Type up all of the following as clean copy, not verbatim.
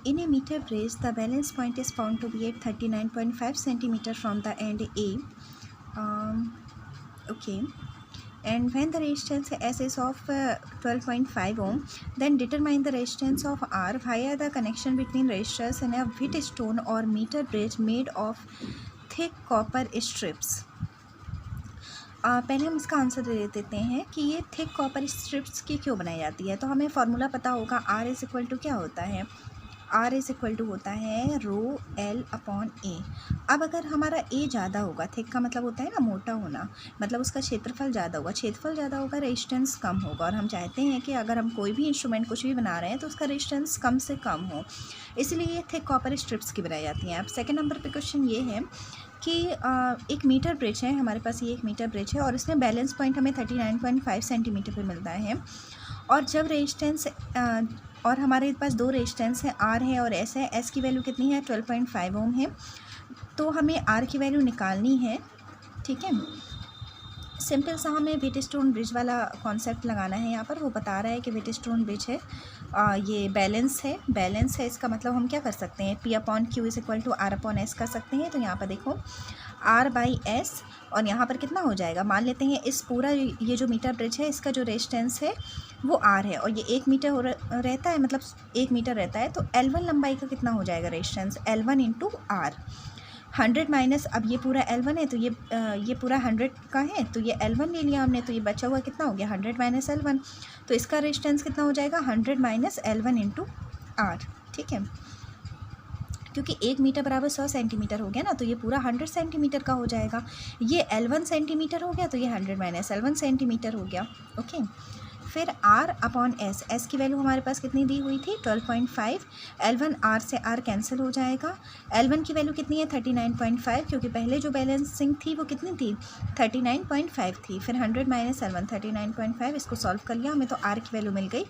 In a meter bridge, the balance point is found to be at 39.5 centimeter from the end A. Okay. And when the resistance S is of 12.5 ohm, then determine the resistance of R via the connection between resistors in a Wheatstone or meter bridge made of thick copper strips. पहले हम इसका answer दे देते हैं कि ये thick copper strips की क्यों बनाई जाती है। तो हमें फॉर्मूला पता होगा, R इज इक्वल टू क्या होता है, R इज इक्वल टू होता है रो L अपॉन ए। अब अगर हमारा ए ज़्यादा होगा, थिक का मतलब होता है ना मोटा होना, मतलब उसका क्षेत्रफल ज़्यादा होगा, क्षेत्रफल ज़्यादा होगा, रेजिस्टेंस कम होगा। और हम चाहते हैं कि अगर हम कोई भी इंस्ट्रूमेंट कुछ भी बना रहे हैं तो उसका रेजिस्टेंस कम से कम हो, इसलिए ये थिक कॉपर स्ट्रिप्स की बनाई जाती हैं। अब सेकेंड नंबर पे क्वेश्चन ये है कि एक मीटर ब्रिज है, हमारे पास ये एक मीटर ब्रिज है और इसमें बैलेंस पॉइंट हमें 39.5 सेंटीमीटर पे मिलता है। और जब रेजिस्टेंस और हमारे पास दो रेजिस्टेंस है, आर है और एस है। एस की वैल्यू कितनी है, 12.5 ओम है। तो हमें आर की वैल्यू निकालनी है, ठीक है। सिंपल सा हमें व्हीटस्टोन ब्रिज वाला कॉन्सेप्ट लगाना है यहाँ पर। वो बता रहा है कि व्हीटस्टोन ब्रिज है, ये बैलेंस है, बैलेंस है। इसका मतलब हम क्या कर सकते हैं, P upon q is equal to R upon s कर सकते हैं। तो यहाँ पर देखो R बाई एस, और यहाँ पर कितना हो जाएगा, मान लेते हैं इस पूरा ये जो मीटर ब्रिज है इसका जो रेजिस्टेंस है वो R है और ये 1 मीटर रहता है, मतलब 1 मीटर रहता है। तो L1 लंबाई का कितना हो जाएगा resistance, L1 into R। 100 minus, अब ये पूरा L1 है तो ये पूरा 100 का है, तो ये L1 ले लिया हमने, तो ये बचा हुआ कितना हो गया, 100 माइनस L1। तो इसका रेजिस्टेंस कितना हो जाएगा, 100 माइनस L1 इंटू R, ठीक है। क्योंकि 1 मीटर बराबर 100 सेंटीमीटर हो गया ना, तो ये पूरा 100 सेंटीमीटर का हो जाएगा। ये L1 सेंटीमीटर हो गया, तो ये 100 माइनस L1 सेंटीमीटर हो गया, ओके। फिर R अपॉन एस, एस की वैल्यू हमारे पास कितनी दी हुई थी, 12.5। L1 R से R कैंसिल हो जाएगा। L1 की वैल्यू कितनी है, 39.5, क्योंकि पहले जो बैलेंसिंग थी वो कितनी थी, 39.5 थी। फिर 100 माइनस L1 39.5, इसको सॉल्व कर लिया हमें, तो R की वैल्यू मिल गई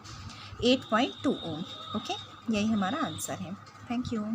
8.2 ओम, ओके। यही हमारा आंसर है। Thank you.